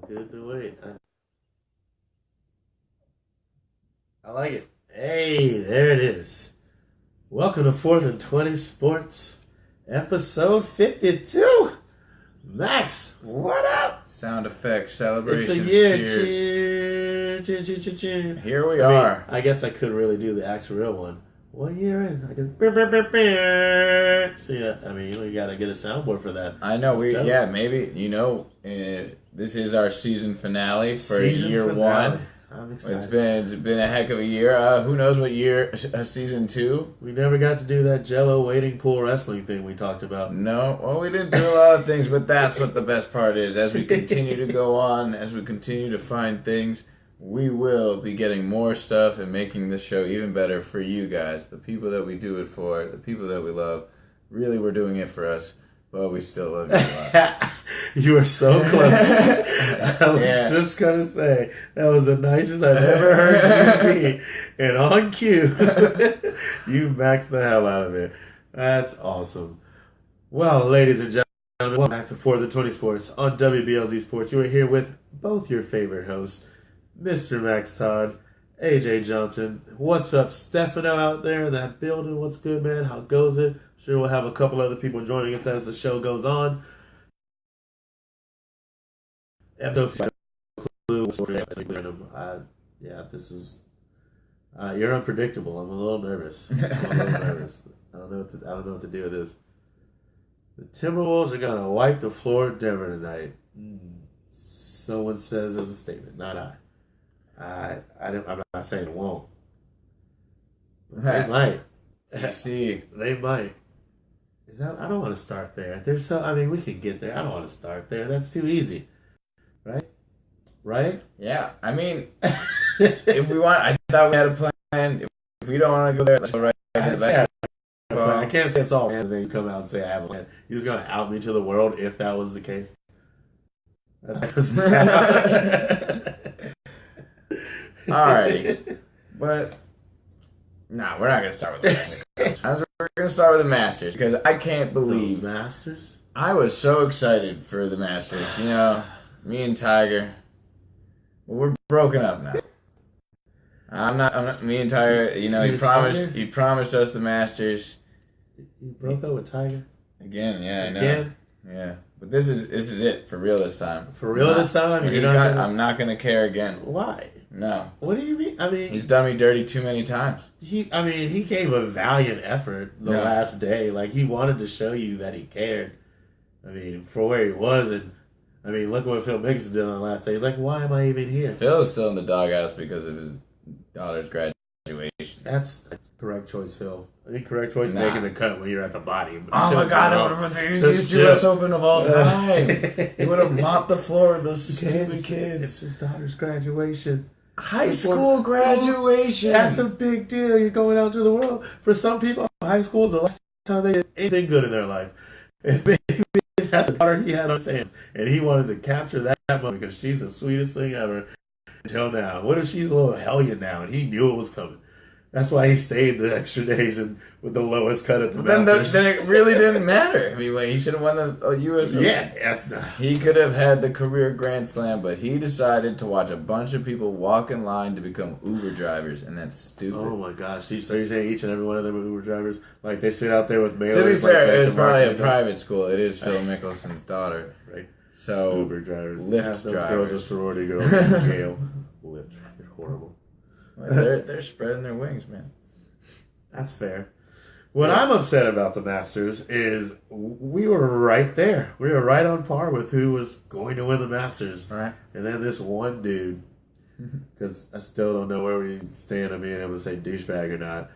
Good to wait. I like it. Hey, there it is. Welcome to 4th&20 Sports, episode 52. Max, what up? Sound effects, celebrations, It's a year. cheers. Cheer. Here we are. I guess I could really do the actual real one. 1 year in, I can. See, you gotta get a soundboard for that. I know maybe this is our season finale for Season year finale. one. I'm excited. It's been a heck of a year. Who knows what year? Season 2. We never got to do that Jello waiting pool wrestling thing we talked about. No, well, we didn't do a lot of things, but that's what the best part is. As we continue to go on, as we continue to find things, we will be getting more stuff and making this show even better for you guys, the people that we do it for, the people that we love. Really, we're doing it for us, but we still love you a lot. You were so close. I was just going to say, that was the nicest I've ever heard you be. And on cue, you maxed the hell out of it. That's awesome. Well, ladies and gentlemen, welcome back to 4th&20 Sports on WBLZ Sports. You are here with both your favorite hosts, Mr. Max Todd, AJ Johnson. What's up, Stefano out there in that building? What's good, man? How goes it? Sure, we'll have a couple other people joining us as the show goes on. This is you're unpredictable. I'm a little nervous. I don't know what to do with this. The Timberwolves are gonna wipe the floor in Denver tonight. Someone says as a statement, not I. I'm not saying it won't. But they might. See, they might. I don't want to start there. We can get there. I don't want to start there. That's too easy. Right? Yeah. I mean, if we want, I thought we had a plan. If we don't want to go there, let's go right into basketball. I can't say it's all and then you come out and say I have a plan. You're just going to out me to the world if that was the case. Alrighty. But, we're not going to start with the Masters. We're going to start with the Masters because I can't believe. The Masters? I was so excited for the Masters. Me and Tiger, we're broken up now. I'm not. Me and Tiger. He promised us the Masters. You broke up with Tiger again? Yeah, I know. Again? Yeah, but this is it for real this time. For real this time? I'm not gonna care again. Why? No. What do you mean? He's done me dirty too many times. He gave a valiant effort the last day. Like, he wanted to show you that he cared. For where he was, and look what Phil Mickelson did on the last day. He's like, why am I even here? Phil is still in the doghouse because of his daughter's graduation. That's correct choice, Phil. I think correct choice making the cut when you're at the body. Oh my God, that would have been the easiest U.S. Open of all time. He would have mopped the floor with those stupid kids. It's his daughter's graduation. High school graduation. That's a big deal. You're going out to the world. For some people, high school is the last time they did anything good in their life. If that's the daughter he had on his hands, and he wanted to capture that moment because she's the sweetest thing ever until now. What if she's a little hellion now, and he knew it was coming? That's why he stayed the extra days and with the lowest cut at the Masters. Then it really didn't matter. He should have won the U.S. Open. Yeah, that's not. He could have had the career Grand Slam, but he decided to watch a bunch of people walk in line to become Uber drivers, and that's stupid. Oh my gosh! So you're saying each and every one of them are Uber drivers? Like, they sit out there with mailers? To be fair, it was probably a private school. It is Phil Mickelson's daughter, right? So Uber drivers, Lyft drivers. Girls are sorority girls in jail. Lyft, they're horrible. They're spreading their wings, man. That's fair. What I'm upset about the Masters is we were right there. We were right on par with who was going to win the Masters. All right. And then this one dude, because I still don't know where we stand on being able to say douchebag or not.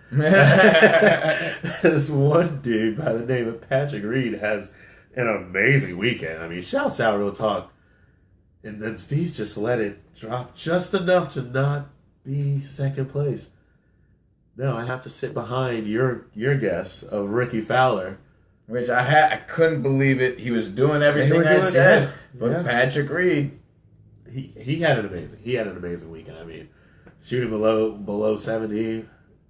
This one dude by the name of Patrick Reed has an amazing weekend. Shouts out, real talk. And then Steve just let it drop just enough to not be second place. No, I have to sit behind your guess of Ricky Fowler. Which I couldn't believe it. He was doing everything I said. But Patrick Reed. He had an amazing weekend. Shooting below 70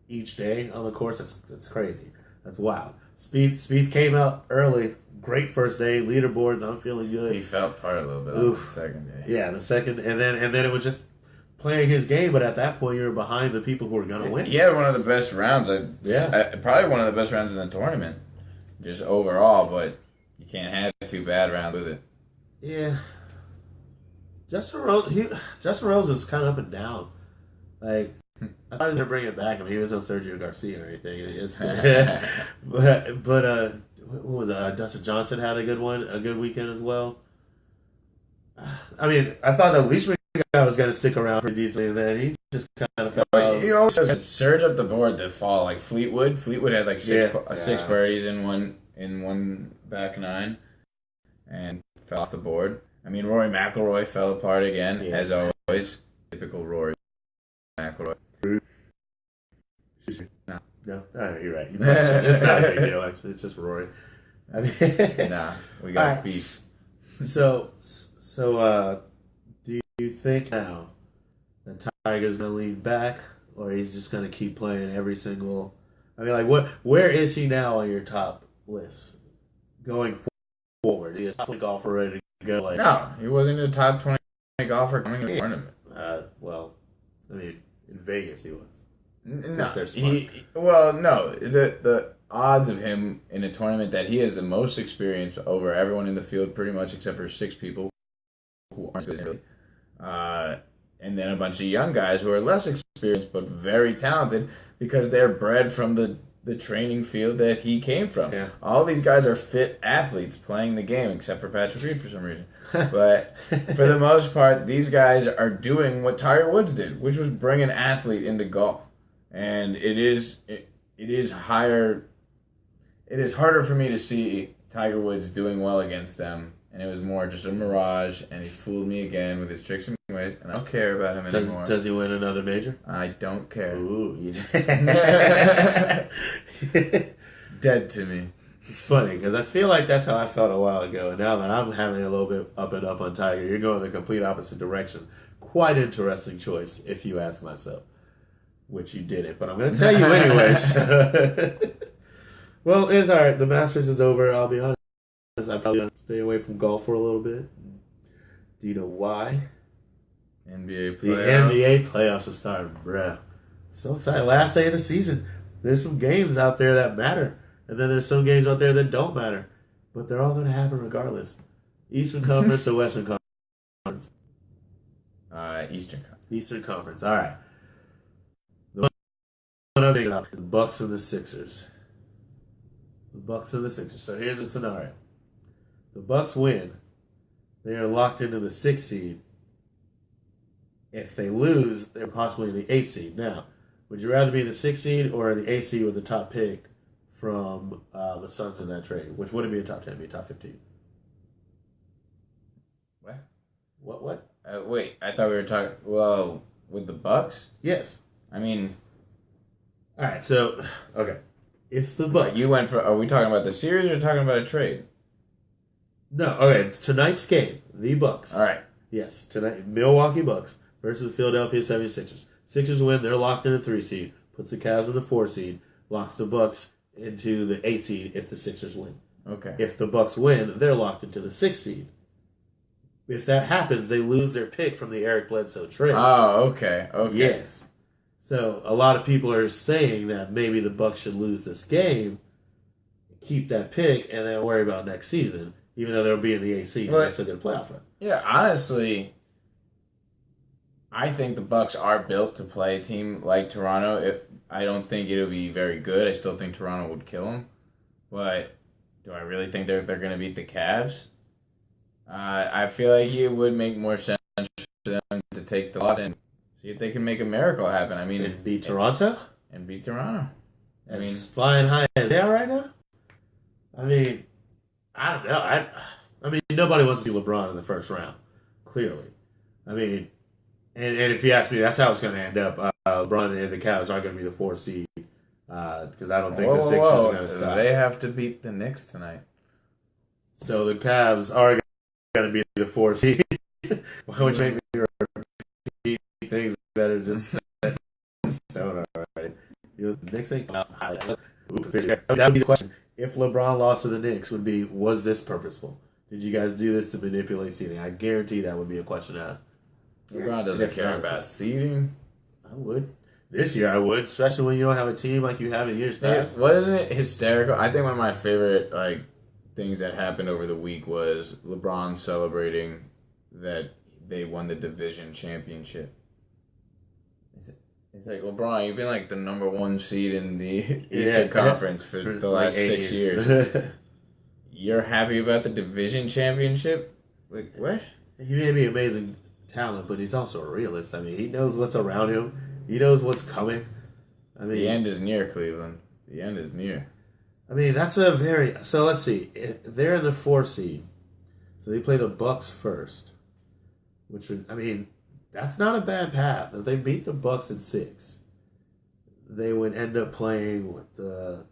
each day on the course, that's crazy. That's wild. Speed came out early. Great first day. Leaderboards. I'm feeling good. He fell apart a little bit on the second day. Yeah, the second, and then it was just playing his game. But at that point, you were behind the people who were gonna win. He had one of the best rounds. Probably one of the best rounds in the tournament, just overall. But you can't have 2 bad rounds with it. Yeah. Justin Rose was kind of up and down. Like, I thought he was gonna bring it back. I mean, he was no Sergio Garcia or anything. but what was it? Dustin Johnson had a good weekend as well. I mean, I thought that Leishman guy was gonna stick around pretty decently, and then he just kind of fell out. He also had surge up the board that fall like Fleetwood. Fleetwood had like six birdies in one back 9, and fell off the board. I mean, Rory McIlroy fell apart again, as always. Typical Rory McIlroy. No, you're right. It's not a big deal, actually. It's just Rory. I mean, we got beef. So, do you think now that Tiger's going to lean back, or he's just going to keep playing every single... I mean, like, where is he now on your top list going forward? He is top 20 golfer ready to go. Like, no, he wasn't the top 20 golfer coming in the tournament. Well, I mean, in Vegas he was. No, the odds of him in a tournament that he has the most experience over everyone in the field, pretty much except for 6 people who aren't good, and then a bunch of young guys who are less experienced but very talented because they're bred from the training field that he came from. Yeah. All these guys are fit athletes playing the game, except for Patrick Reed for some reason. But for the most part, these guys are doing what Tiger Woods did, which was bring an athlete into golf. And it is harder for me to see Tiger Woods doing well against them, and it was more just a mirage, and he fooled me again with his tricks and ways, and I don't care about him anymore. Does he win another major? I don't care. Ooh, Dead to me. It's funny, because I feel like that's how I felt a while ago, and now that I'm having a little bit up and up on Tiger, you're going the complete opposite direction. Quite interesting choice, if you ask myself. Which you didn't, but I'm going to tell you anyways. Well, it's all right. The Masters is over. I'll be honest. I'm probably going to stay away from golf for a little bit. Do you know why? NBA playoffs. The NBA playoffs are starting, bruh. So excited. Last day of the season. There's some games out there that matter. And then there's some games out there that don't matter. But they're all going to happen regardless. Eastern Conference or Western Conference? Eastern Conference. Eastern Conference. All right. The Bucks and the Sixers. The Bucks and the Sixers. So here's the scenario. The Bucks win. They are locked into the 6th seed. If they lose, they're possibly in the 8th seed. Now, would you rather be in the 6th seed or in the 8th seed with the top pick from the Suns in that trade? Which wouldn't be a top 10, be a top 15. What? Wait, I thought we were talking, with the Bucks? Yes. I mean... All right, so, okay. If the Bucks... Are we talking about the series or talking about a trade? No, okay. Tonight's game, the Bucks. All right. Yes, tonight, Milwaukee Bucks versus Philadelphia 76ers. Sixers win, they're locked in the 3 seed. Puts the Cavs in the 4 seed. Locks the Bucks into the 8 seed if the Sixers win. Okay. If the Bucks win, they're locked into the 6 seed. If that happens, they lose their pick from the Eric Bledsoe trade. Oh, okay. Yes. So a lot of people are saying that maybe the Bucks should lose this game, keep that pick, and then worry about next season, even though they'll be in the 8th seed and they're still going to playoff run. Yeah, honestly, I think the Bucks are built to play a team like Toronto. I don't think it'll be very good. I still think Toronto would kill them. But do I really think they're going to beat the Cavs? I feel like it would make more sense for them to take the loss and see if they can make a miracle happen. I mean, and beat Toronto? And beat Toronto. I mean, flying high as they are right now? I mean, I don't know. I mean, nobody wants to see LeBron in the first round, clearly. I mean, and if you ask me, that's how it's going to end up. LeBron and the Cavs are going to be the 4th seed because I don't think the Sixers are going to stop. They have to beat the Knicks tonight. So the Cavs are going to be the 4th seed. Why would you make me repeat things that are just set in stone already? The Knicks ain't out high. That would be the question. If if LeBron lost to the Knicks would be, was this purposeful? Did you guys do this to manipulate seeding? I guarantee that would be a question to ask. LeBron doesn't care about seeding. I would. This year I would, especially when you don't have a team like you have in years past. Wasn't it hysterical? I think one of my favorite things that happened over the week was LeBron celebrating that they won the division championship. It's like, LeBron, you've been like the number 1 seed in the Eastern Conference for the last 6 years. You're happy about the division championship? Like, what? He may be amazing talent, but he's also a realist. I mean, he knows what's around him. He knows what's coming. I mean, the end is near, Cleveland. The end is near. I mean, that's a very... So, let's see. They're in the 4 seed. So, they play the Bucks first. Which would... I mean, that's not a bad path. If they beat the Bucks in 6, they would end up playing with the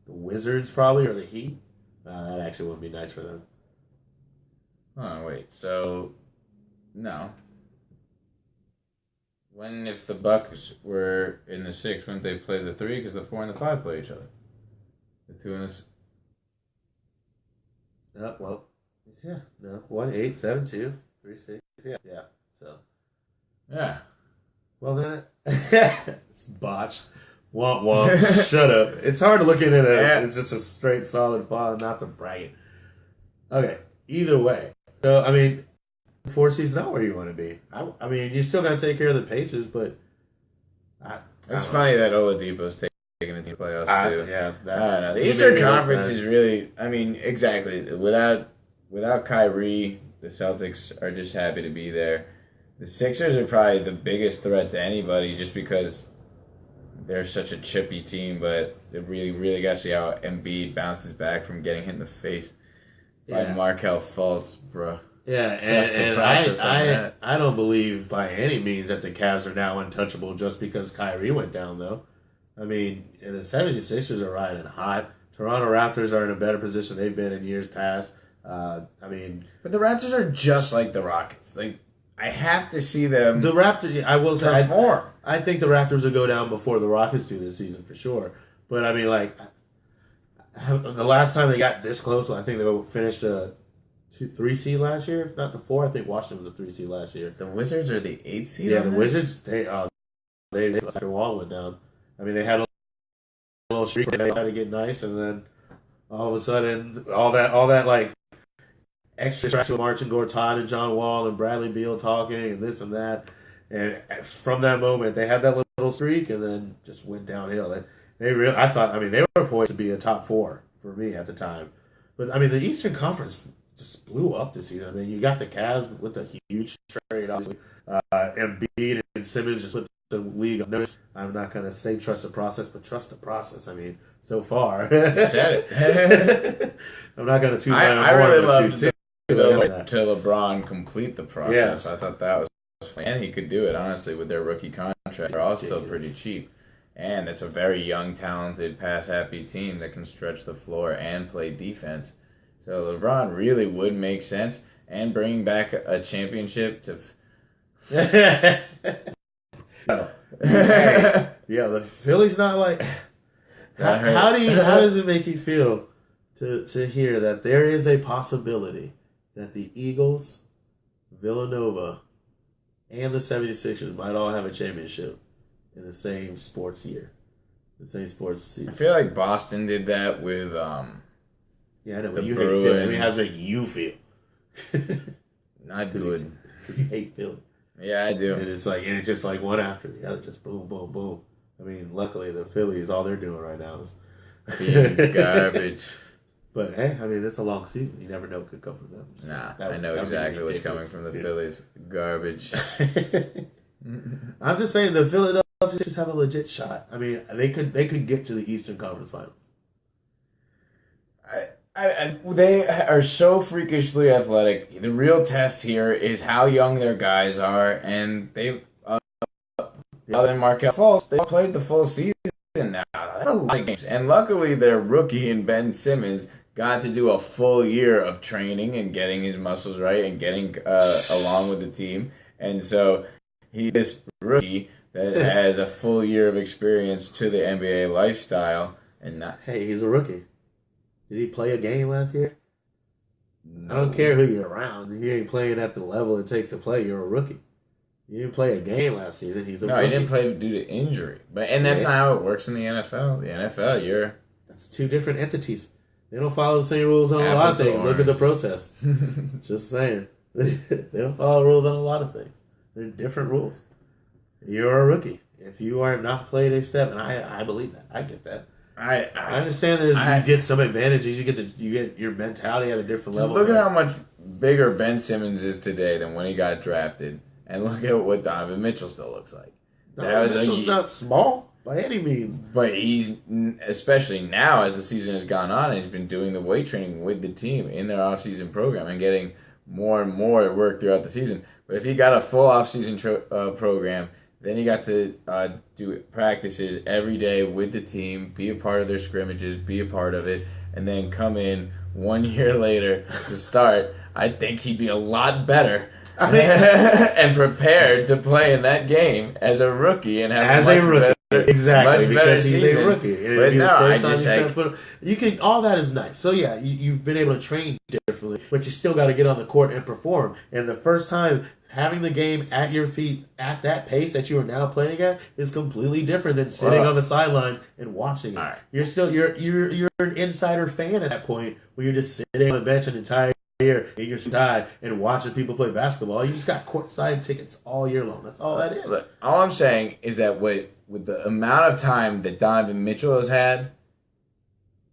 Wizards, probably, or the Heat. That actually wouldn't be nice for them. Oh, wait. So, no. When, if the Bucks were in the 6, wouldn't they play the 3? Because the 4 and the 5 play each other. The 2 and the... well, yeah. No. 1, 8, 7, 2, 3, 6. Yeah. So. Yeah. Well, then, it's botched. Womp womp. Shut up. It's hard to look at it. It's just a straight, solid ball, not the bragging. Okay. Either way. So, I mean, 4 seed's not where you want to be. I mean, you still got to take care of the Pacers, but... It's funny that Oladipo's taking the playoffs, too. Yeah. I don't know. The Eastern Conference is really... I mean, exactly. Without Kyrie, the Celtics are just happy to be there. The Sixers are probably the biggest threat to anybody just because they're such a chippy team, but they really, really got to see how Embiid bounces back from getting hit in the face by Markelle Fultz, bro. Yeah, and I don't believe by any means that the Cavs are now untouchable just because Kyrie went down, though. I mean, the 76ers are riding hot. Toronto Raptors are in a better position they've been in years past. But the Raptors are just like the Rockets. Like, I have to see them. The Raptors, I will say, perform. I think the Raptors will go down before the Rockets do this season for sure. But I mean, like, the last time they got this close, I think they finished a 3 seed last year, if not the 4. I think Washington was a 3 seed last year. The Wizards are the 8 seed. Yeah, the Wizards. They after Wall went down. I mean, they had a little streak. They had to get nice, and then all of a sudden, all that like extra Marcin Gortat and John Wall and Bradley Beal talking and this and that, and from that moment, they had that little streak, and then just went downhill. I thought they were poised to be a top 4 for me at the time, but I mean, the Eastern Conference just blew up this season. I mean, you got the Cavs with a huge trade, obviously. Embiid and Simmons just put the league on notice. I'm not going to say trust the process, but trust the process. I mean, so far. You said it. I'm not going to toot my own horn. I really loved to LeBron complete the process. Yeah. I thought that was fun. And he could do it, honestly, with their rookie contract. They're all still pretty cheap. And it's a very young, talented, pass-happy team that can stretch the floor and play defense. So LeBron really would make sense, and bringing back a championship to. The Philly's not like. How does it make you feel to hear that there is a possibility that the Eagles, Villanova, and the 76ers might all have a championship in the same sports year, the same sports season? I feel like Boston did that with. Yeah, I know, but you hate Philly. I mean, how does it make you feel? Not good. Because you hate Philly. Yeah, I do. And it's just like one after the other, just boom, boom, boom. I mean, luckily the Phillies, all they're doing right now is being garbage. But hey, I mean, it's a long season. You never know what could come from them. I know exactly what's coming from the Phillies. Garbage. I'm just saying the Philadelphia just have a legit shot. I mean, they could get to the Eastern Conference Finals. They are so freakishly athletic. The real test here is how young their guys are, and they, other than Markelle Fultz, they played the full season now. That's a lot of games. And luckily, their rookie in Ben Simmons got to do a full year of training and getting his muscles right and getting along with the team. And so he's this rookie that has a full year of experience to the NBA lifestyle, and not. Hey, he's a rookie. Did he play a game last year? No. I don't care who you're around. You ain't playing at the level it takes to play. You're a rookie. You didn't play a game last season. He's a rookie. He didn't play due to injury. And that's not how it works in the NFL. The NFL, that's two different entities. They don't follow the same rules on a lot of things. Look at the protests. Just saying. They don't follow rules on a lot of things. They're different rules. You're a rookie. If you are not played a step, and I believe that. I get that. I understand you get some advantages. You get your mentality at a different level. Look at how much bigger Ben Simmons is today than when he got drafted. And look at what Donovan Mitchell still looks like. Mitchell's not small by any means. But he's, especially now as the season has gone on, he's been doing the weight training with the team in their off-season program and getting more and more work throughout the season. But if he got a full off-season program, then he got to do practices every day with the team, be a part of their scrimmages, be a part of it, and then come in 1 year later to start, I think he'd be a lot better and prepared to play in that game as a rookie and have exactly, because he's season. A rookie. But no, you can. All that is nice. So yeah, you've been able to train differently, but you still got to get on the court and perform. And the first time having the game at your feet at that pace that you are now playing at is completely different than sitting on the sideline and watching it. Right. You're still you're an insider fan at that point where you're just sitting on the bench an entire year in your tie and watching people play basketball. You just got courtside tickets all year long. That's all that is. Look, all I'm saying is that with the amount of time that Donovan Mitchell has had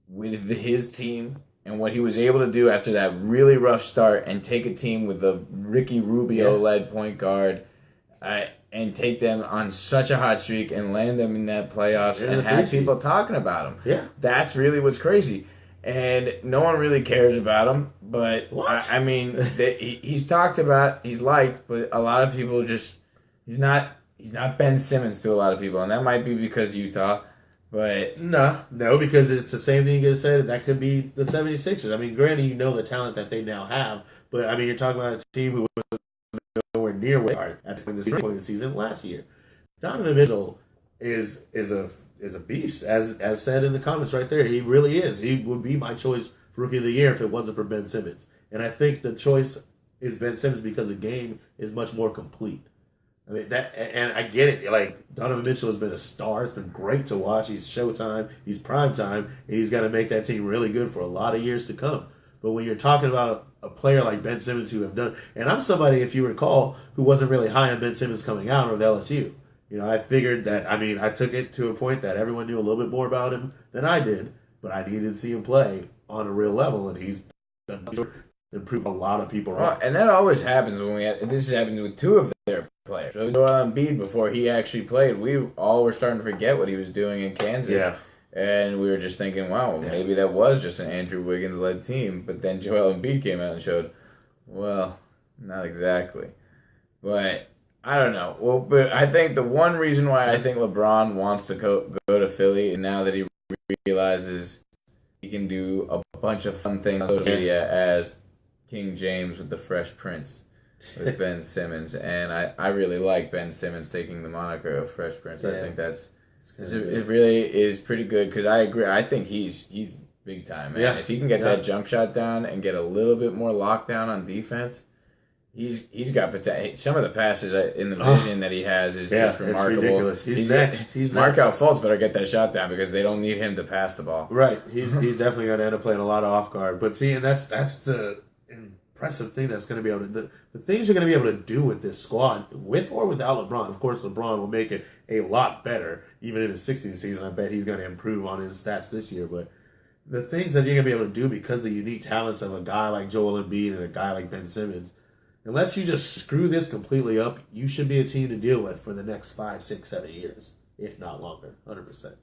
with his team and what he was able to do after that really rough start and take a team with a Ricky Rubio-led point guard and take them on such a hot streak and land them in that playoffs and have people talking about him. Yeah. That's really what's crazy. And no one really cares about him, but I mean, he's talked about, he's liked, but a lot of people just he's not Ben Simmons to a lot of people, and that might be because Utah, but no, because it's the same thing you could have said. That could be the 76ers. I mean, granted, you know the talent that they now have, but I mean, you're talking about a team who was nowhere near where they are at the point of the season last year. Donovan Mitchell is a beast, as said in the comments right there. He really is. He would be my choice for Rookie of the Year if it wasn't for Ben Simmons. And I think the choice is Ben Simmons because the game is much more complete. I mean and I get it. Like Donovan Mitchell has been a star. It's been great to watch. He's Showtime. He's primetime, and he's got to make that team really good for a lot of years to come. But when you're talking about a player like Ben Simmons who have done, and I'm somebody, if you recall, who wasn't really high on Ben Simmons coming out of LSU. You know, I figured that, I took it to a point that everyone knew a little bit more about him than I did, but I needed to see him play on a real level, and he's improved a lot of people. Well, and that always happens this happened with two of their players. So Joel Embiid, before he actually played, we all were starting to forget what he was doing in Kansas. Yeah. And we were just thinking, wow, maybe that was just an Andrew Wiggins-led team. But then Joel Embiid came out and showed, well, not exactly. But I don't know. Well, but I think the one reason why I think LeBron wants to go to Philly is now that he realizes he can do a bunch of fun things on social media as King James with the Fresh Prince with Ben Simmons. And I really like Ben Simmons taking the moniker of Fresh Prince. I think it really is pretty good because I agree. I think he's big time, man. Yeah. If he can get that jump shot down and get a little bit more lockdown on defense, He's got potential. Some of the passes in the vision that he has is just remarkable. It's ridiculous. He's next. Markelle Fultz better get that shot down because they don't need him to pass the ball. Right. He's definitely going to end up playing a lot of off guard. But see, and that's the impressive thing that's going to be able to the things you're going to be able to do with this squad, with or without LeBron. Of course, LeBron will make it a lot better. Even in his 16th season, I bet he's going to improve on his stats this year. But the things that you're going to be able to do because of the unique talents of a guy like Joel Embiid and a guy like Ben Simmons. Unless you just screw this completely up, you should be a team to deal with for the next 5, 6, 7 years, if not longer, 100%.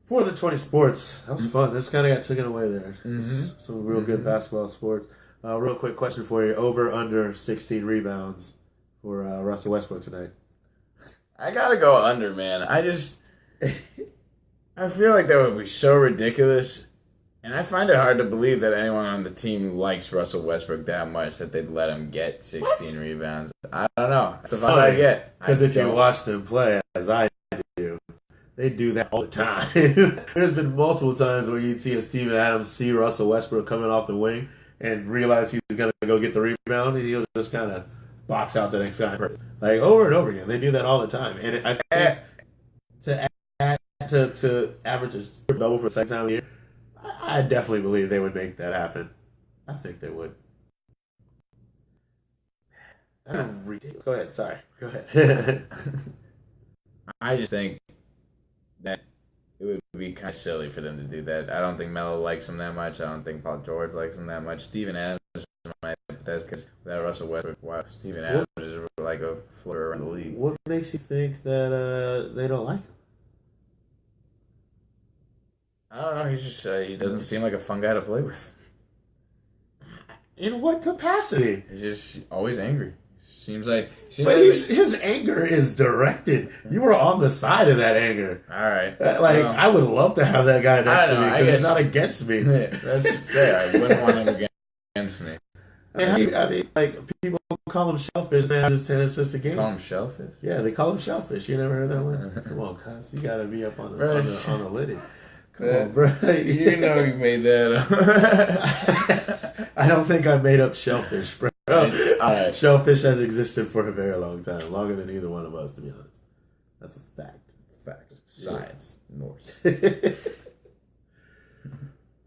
4th&20 sports. That was fun. This kind of got taken away there. Mm-hmm. Some real good basketball sports. Real quick question for you. Over, under 16 rebounds for Russell Westbrook tonight. I got to go under, man. I feel like that would be so ridiculous. And I find it hard to believe that anyone on the team likes Russell Westbrook that much that they'd let him get 16 rebounds. I don't know. That's the vibe I get. Because if you watch them play, as I do, They do that all the time. There's been multiple times where you'd see a Steven Adams see Russell Westbrook coming off the wing and realize he's going to go get the rebound, and he'll just kind of box out the next guy. Like, over and over again. They do that all the time. And I think to average a double for the second time a year, I definitely believe they would make that happen. I think they would. Ridiculous. Go ahead. Sorry. Go ahead. I just think that it would be kind of silly for them to do that. I don't think Melo likes him that much. I don't think Paul George likes him that much. Steven Adams might, but that's because that Russell Westbrook. Steven Adams is like a floater around the league. What makes you think that they don't like him? I don't know. He's just he doesn't seem like a fun guy to play with. In what capacity? He's just always angry. Seems like his anger is directed. You were on the side of that anger. All right. I would love to have that guy next to me because he's not against me. Yeah, that's fair. I wouldn't want him against me. I mean, like, people call him shellfish. They just 10 assists a game. Call him shellfish? Yeah, they call him shellfish. You never heard that one? Come on, cuz. You got to be up on the liddy. Come on, bro. You know you made that up. I don't think I made up shellfish, bro. All right. Shellfish has existed for a very long time. Longer than either one of us, to be honest. That's a fact. Facts. Science. Yeah. Norse.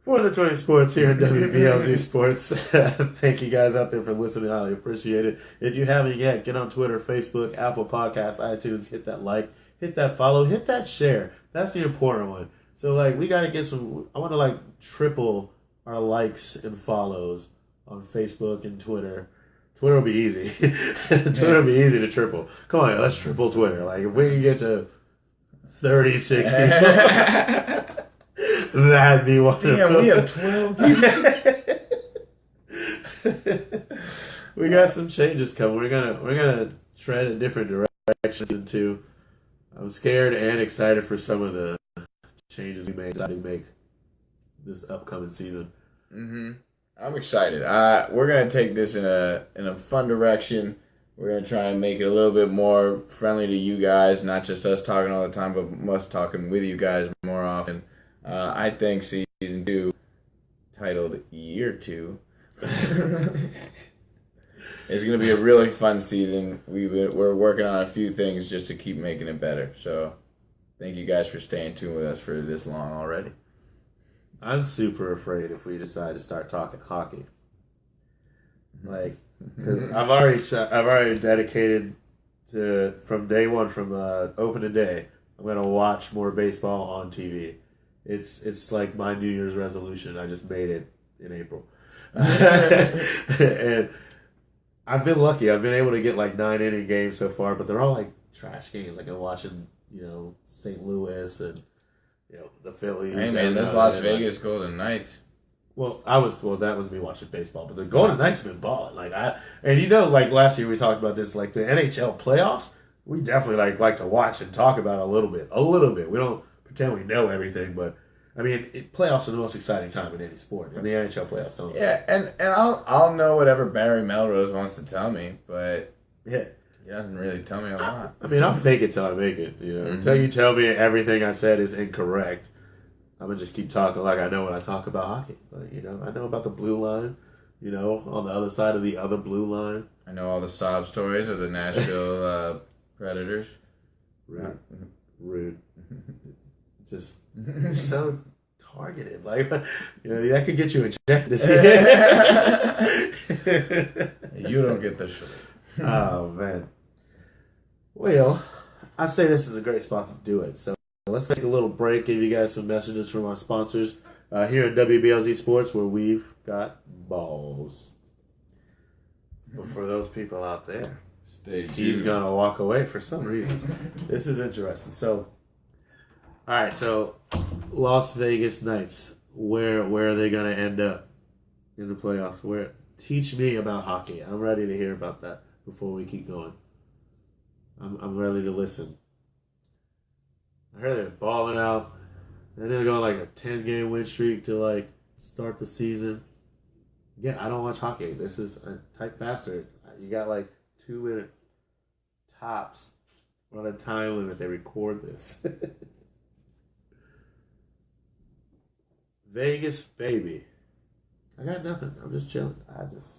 4th&20 Sports here at WBLZ Sports. Thank you guys out there for listening. I appreciate it. If you haven't yet, get on Twitter, Facebook, Apple Podcasts, iTunes. Hit that like, hit that follow, hit that share. That's the important one. So, like, we got to get some... I want to, like, triple our likes and follows on Facebook and Twitter. Twitter will be easy. Twitter will be easy to triple. Come on, let's triple Twitter. Like, if we can get to 36 people, that'd be wonderful. Damn, we have 12 people. We got some changes coming. We're gonna tread in different directions too. I'm scared and excited for some of the changes we make this upcoming season. Mm-hmm. I'm excited. We're gonna take this in a fun direction. We're gonna try and make it a little bit more friendly to you guys, not just us talking all the time, but us talking with you guys more often. I think season 2, titled Year 2, is gonna be a really fun season. We're working on a few things just to keep making it better. So, thank you guys for staying tuned with us for this long already. I'm super afraid if we decide to start talking hockey. Like, because I've already dedicated to, from day one, from opening day, I'm gonna watch more baseball on TV. It's like my New Year's resolution. I just made it in April, and I've been lucky. I've been able to get like 9-inning games so far, but they're all like trash games. Like I'm watching, St. Louis and. The Phillies. Hey man, there's Las Vegas Golden Knights. Well, that was me watching baseball, but the Golden Knights have been balling. Like last year we talked about this, like the NHL playoffs. We definitely like to watch and talk about a little bit. We don't pretend we know everything, but I mean, playoffs are the most exciting time in any sport, and the NHL playoffs don't. Yeah, and I'll know whatever Barry Melrose wants to tell me, but yeah. He doesn't really tell me a lot. I mean, I'll fake it till I make it. Until you tell me everything I said is incorrect, I'm gonna just keep talking like I know when I talk about hockey. But, I know about the blue line. On the other side of the other blue line. I know all the sob stories of the Nashville Predators. Rude. Just so targeted. Like, that could get you ejected this year. You don't get the shit. Oh man. Well, I say this is a great spot to do it. So let's take a little break, give you guys some messages from our sponsors here at WBLZ Sports, where we've got balls. But for those people out there, stay tuned. He's going to walk away for some reason. This is interesting. So, all right, so Las Vegas Knights, where are they going to end up in the playoffs? Teach me about hockey. I'm ready to hear about that before we keep going. I'm ready to listen. I heard they're balling out. They're going to go like a 10-game win streak to start the season. Again, I don't watch hockey. This is type faster. You got 2 minutes tops on a time limit. They record this. Vegas, baby. I got nothing. I'm just chilling.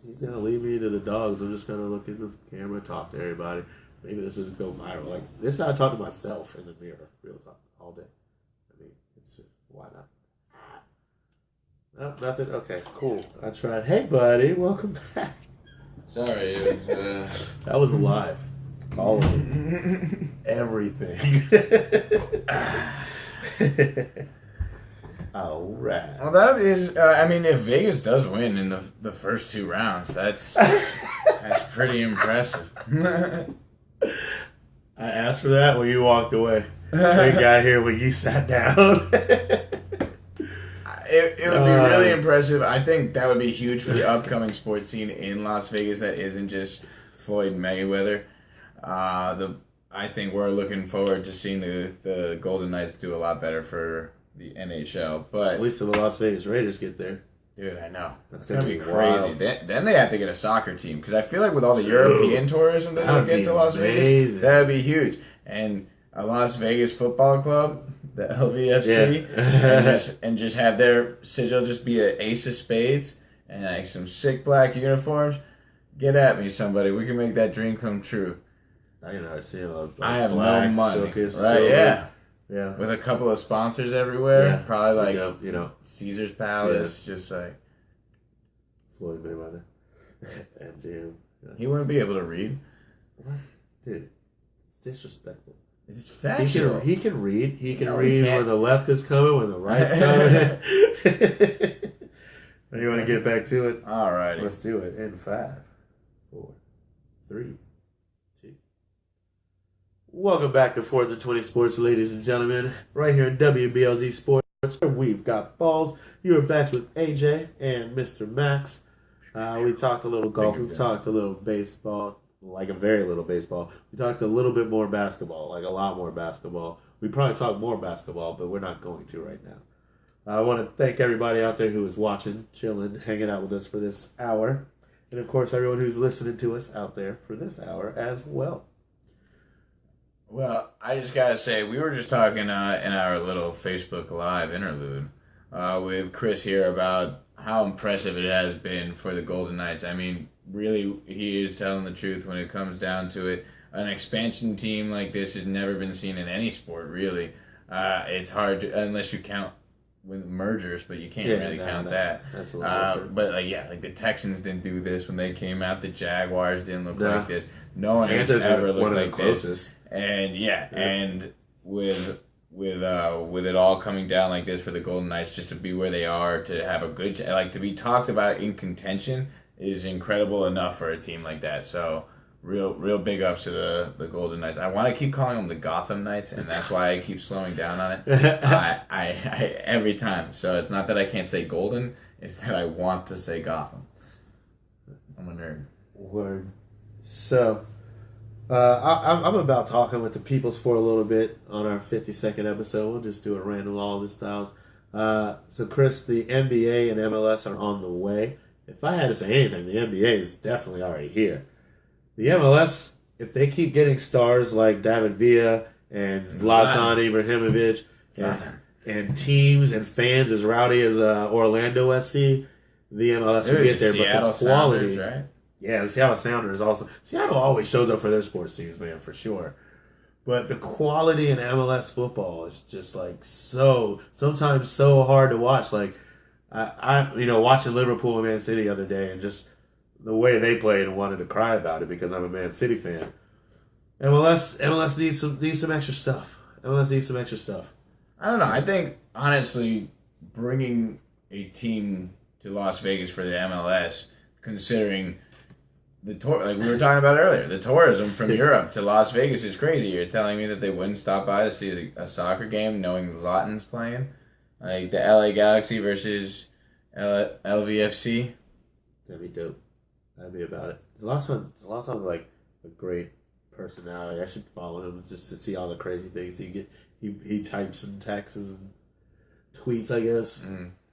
He's going to lead me to the dogs. I'm just going to look in the camera, talk to everybody. Maybe this is go viral. Like, this is how I talk to myself in the mirror. Real talk. All day. I mean, why not? No, nothing. Okay, cool. I tried. Hey, buddy. Welcome back. Sorry. It was, that was live. All of it. Everything. All right. Well, that is. If Vegas does win in the first 2 rounds, that's pretty impressive. I asked for that when you walked away. We got here when you sat down. It would be really impressive. I think that would be huge for the upcoming sports scene in Las Vegas. That isn't just Floyd Mayweather. I think we're looking forward to seeing the Golden Knights do a lot better for the NHL. But at least if the Las Vegas Raiders get there. Dude, I know. That's going to be crazy. Then they have to get a soccer team. Because I feel like with all the European tourism that they'll get to Las Vegas, that would be huge. And a Las Vegas football club, the LVFC, and just have their sigil just be an ace of spades and like some sick black uniforms. Get at me, somebody. We can make that dream come true. I have no money. Right, yeah. With a couple of sponsors everywhere. Probably like Caesar's Palace, just like Floyd Mayweather. And Jim. He wouldn't be able to read. What? Dude, it's disrespectful. It's factual. He can read. He can read when the left is coming, when the right's coming. You want to get back to it? Alrighty. Let's do it in 5, 4, 3, 2. Welcome back to 4th&20 Sports, ladies and gentlemen. Right here in WBLZ Sports, where we've got balls. You are back with AJ and Mr. Max. We talked a little golf. We've talked a little baseball. Like a very little baseball. We talked a little bit more basketball, like a lot more basketball. We probably talk more basketball, but we're not going to right now. I want to thank everybody out there who is watching, chilling, hanging out with us for this hour. And, of course, everyone who's listening to us out there for this hour as well. Well, I just got to say, we were just talking in our little Facebook Live interlude with Chris here about how impressive it has been for the Golden Knights. I mean, really, he is telling the truth when it comes down to it. An expansion team like this has never been seen in any sport, really. It's hard to, unless you count with mergers, but you can't really count that. That's a lot but like the Texans didn't do this when they came out. The Jaguars didn't look like this. No one has ever looked like this. And and with it all coming down like this for the Golden Knights, just to be where they are, to have a good to be talked about in contention is incredible enough for a team like that. So real big ups to the Golden Knights. I want to keep calling them the Gotham Knights, and that's why I keep slowing down on it. I every time. So it's not that I can't say Golden, it's that I want to say Gotham. I'm a nerd. Word. So I'm about talking with the peoples for a little bit on our 52nd episode. We'll just do a random all this styles. So Chris, the NBA and MLS are on the way. If I had to say anything, the NBA is definitely already here. The MLS, if they keep getting stars like David Villa and Zlatan Ibrahimovic and teams and fans as rowdy as Orlando SC, the MLS will get there. But the quality, Sounders, right? Yeah, the Seattle Sounders also. Seattle always shows up for their sports teams, man, for sure. But the quality in MLS football is just like sometimes so hard to watch. Like I watching Liverpool and Man City the other day, and just the way they played, and wanted to cry about it because I'm a Man City fan. MLS needs some extra stuff. MLS needs some extra stuff. I don't know. I think honestly, bringing a team to Las Vegas for the MLS, considering the tour, like we were talking about earlier, the tourism from Europe to Las Vegas is crazy. You're telling me that they wouldn't stop by to see a soccer game, knowing Zlatan's playing, like the LA Galaxy versus LVFC. That'd be dope. That'd be about it. Zlatan's like a great personality. I should follow him just to see all the crazy things he get. He types in texts and tweets, I guess.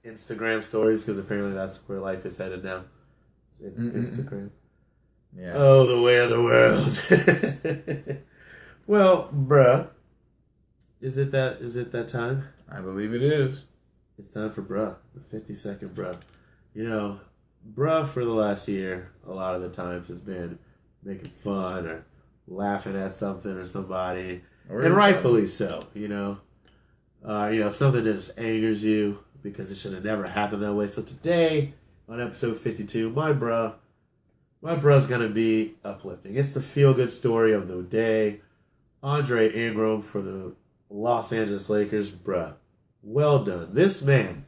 Instagram stories, because apparently that's where life is headed now. Instagram. Yeah. Oh, the way of the world. Well, bruh, is it that time? I believe it is. It's time for bruh. The 50-second bruh. You know, bruh for the last year, a lot of the times has been making fun or laughing at something or somebody. And rightfully so, you know. Something that just angers you because it should have never happened that way. So today, on episode 52, my bruh's going to be uplifting. It's the feel-good story of the day. Andre Ingram for the Los Angeles Lakers, bruh. Well done. This man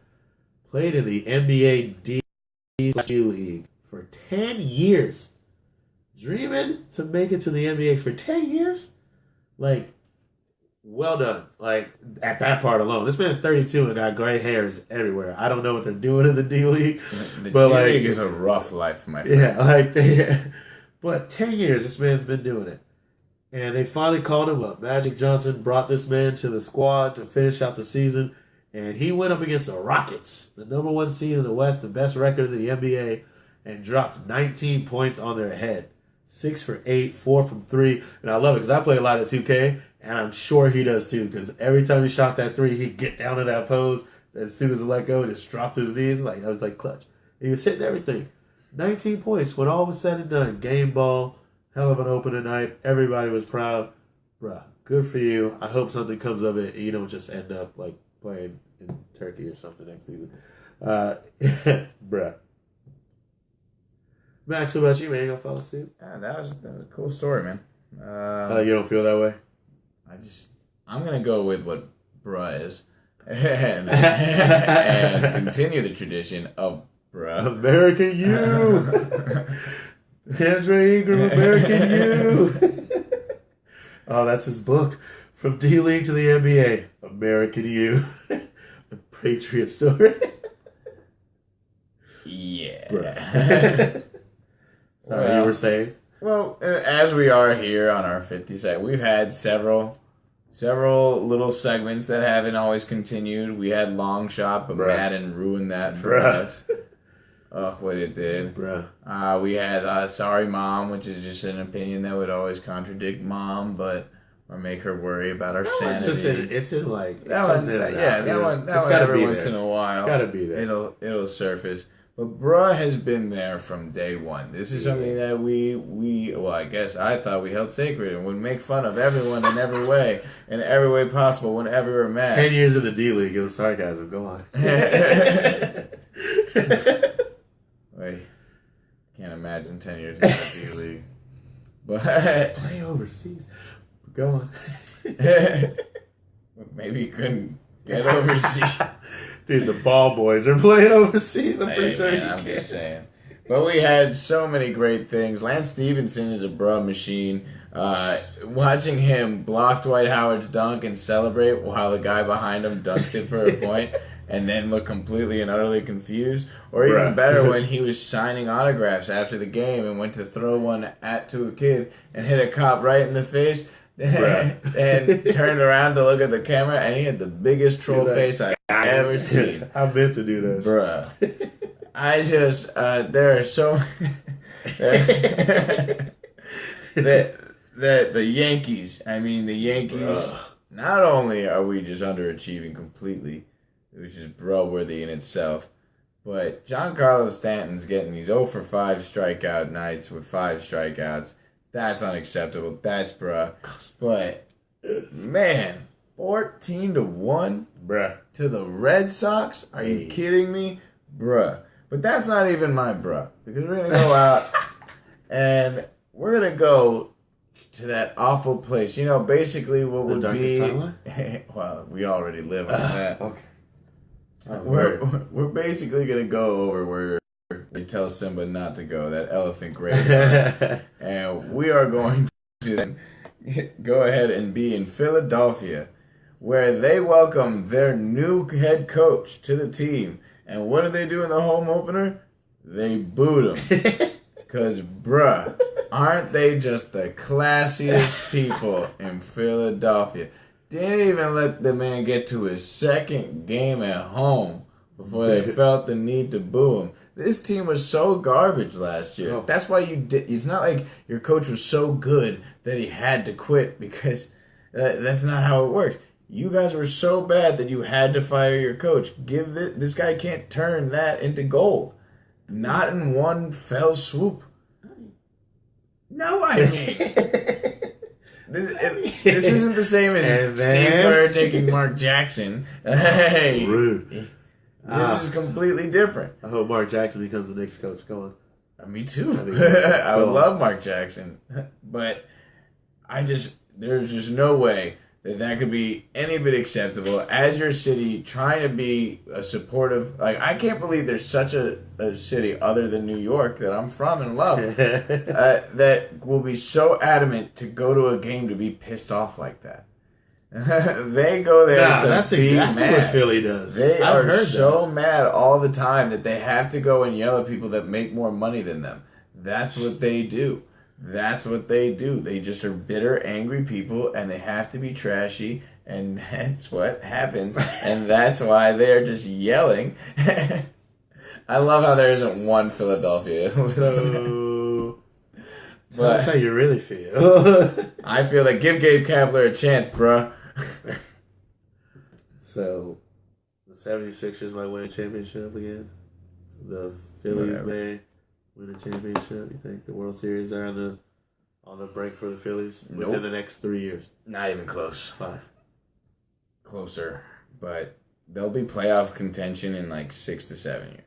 played in the NBA D League for 10 years. Dreaming to make it to the NBA for 10 years? Like, well done. Like, at that part alone. This man's 32 and got gray hairs everywhere. I don't know what they're doing in the D League. The D League is a rough life, my friend. Yeah, but 10 years this man's been doing it. And they finally called him up. Magic Johnson brought this man to the squad to finish out the season. And he went up against the Rockets, the number 1 seed in the West, the best record in the NBA, and dropped 19 points on their head. 6 for 8, 4 from 3. And I love it because I play a lot of 2K, and I'm sure he does too, because every time he shot that 3, he'd get down to that pose. As soon as he let go, just dropped his knees. I was like clutch. He was hitting everything. 19 points when all was said and done. Game ball, hell of an opening night. Everybody was proud. Bruh, good for you. I hope something comes of it and you don't just end up like playing in Turkey or something next season. Bruh. Max, what about you, man? You gonna follow suit? Yeah, that was a cool story, man. You don't feel that way? I'm gonna go with what bruh is, and continue the tradition of bruh. American You, Andre Ingram, American You. Oh, that's his book. From D League to the NBA, American You, the Patriot story. Yeah. Bruh. Sorry, you were saying? Well, as we are here on our 52nd, we've had several little segments that haven't always continued. We had Long Shot, but Madden ruined that for us. Oh, what it did. Bruh. We had Sorry Mom, which is just an opinion that would always contradict Mom, or make her worry about our sanity. It's in like... That one every once in a while. It's gotta be there. It'll surface. But bruh has been there from day one. This is something that I guess I thought we held sacred and would make fun of everyone in every way possible whenever we're mad. 10 years in the D League, it was sarcasm. Go on. Wait, can't imagine 10 years in the D League. But play overseas. Go on. Maybe you couldn't get overseas. Dude, the ball boys are playing overseas. I'm pretty sure I'm just saying. But we had so many great things. Lance Stevenson is a bruh machine. Watching him block Dwight Howard's dunk and celebrate while the guy behind him dunks it for a point and then look completely and utterly confused. Or even better, when he was signing autographs after the game and went to throw one to a kid and hit a cop right in the face. And turned around to look at the camera, and he had the biggest troll face I've ever seen. I meant to do that. Bruh. I just, there are so... the Yankees, not only are we just underachieving completely, which is bro-worthy in itself, but Giancarlo Stanton's getting these 0 for 5 strikeout nights with 5 strikeouts. That's unacceptable. That's bruh. But, man, 14-1 to the Red Sox? Are you kidding me? Bruh. But that's not even my bruh. Because we're going to go out and we're going to go to that awful place. You know, basically what would be... Well, we already live on that. Okay. We're basically going to go over where... They tell Simba not to go, that elephant graveyard. And we are going to then go ahead and be in Philadelphia, where they welcome their new head coach to the team. And what do they do in the home opener? They boot him. Because, bruh, aren't they just the classiest people in Philadelphia? Didn't even let the man get to his second game at home before they felt the need to boo him. This team was so garbage last year. That's why you did. It's not like your coach was so good that he had to quit, because that's not how it works. You guys were so bad that you had to fire your coach. This guy can't turn that into gold. Not in one fell swoop. No, I mean... This isn't the same as Steve Kerr taking Mark Jackson. Hey. Rude. This is completely different. I hope Mark Jackson becomes the Knicks coach. Go on. Me too. I would love Mark Jackson. But there's just no way that could be any bit acceptable as your city trying to be a supportive. Like, I can't believe there's such a city other than New York that I'm from and love that will be so adamant to go to a game to be pissed off like that. They go there to that's be exactly mad. what Philly does. They are so mad all the time that they have to go and yell at people that make more money than them. That's what they do. That's what they do. They just are bitter, angry people, and they have to be trashy, and that's what happens. And that's why they're just yelling. I love how there isn't one Philadelphia. So, tell us how you really feel. I feel like give Gabe Kapler a chance, bruh. So, the 76ers might win a championship again. The Phillies may win a championship. You think the World Series are on the break for the Phillies within the next 3 years? Not even close. 5. Closer, but they'll be playoff contention in like 6 to 7 years.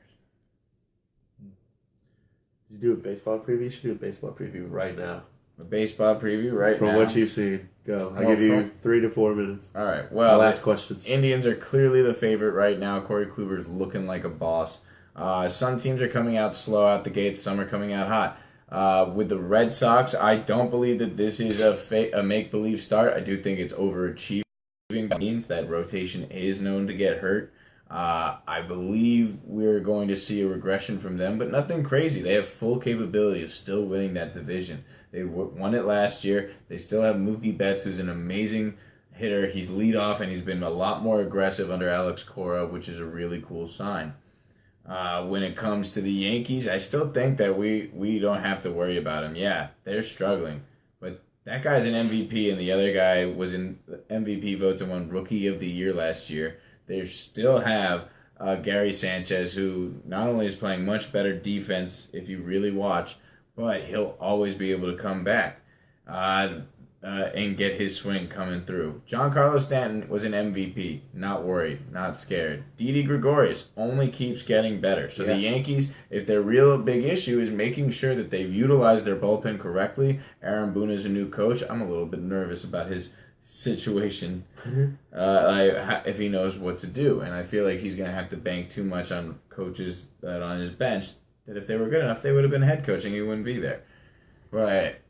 You do a baseball preview? You should do a baseball preview right now. A baseball preview right now? From what you've seen. Go. I'll give you 3 to 4 minutes. All right. Well, I'll ask questions. Indians are clearly the favorite right now. Corey Kluber's looking like a boss. Some teams are coming out slow out the gates. Some are coming out hot. With the Red Sox, I don't believe that this is a make-believe start. I do think it's overachieving. That means that rotation is known to get hurt. I believe we're going to see a regression from them, but nothing crazy. They have full capability of still winning that division. They won it last year. They still have Mookie Betts, who's an amazing hitter. He's leadoff, and he's been a lot more aggressive under Alex Cora, which is a really cool sign. When it comes to the Yankees, I still think that we don't have to worry about them. Yeah, they're struggling, but that guy's an MVP, and the other guy was in MVP votes and won Rookie of the Year last year. They still have Gary Sanchez, who not only is playing much better defense if you really watch, but he'll always be able to come back and get his swing coming through. Giancarlo Stanton was an MVP. Not worried, not scared. Didi Gregorius only keeps getting better. So the Yankees, if their real big issue is making sure that they've utilized their bullpen correctly, Aaron Boone is a new coach. I'm a little bit nervous about his situation if he knows what to do. And I feel like he's going to have to bank too much on coaches that on his bench that if they were good enough, they would have been head coaching. He wouldn't be there. But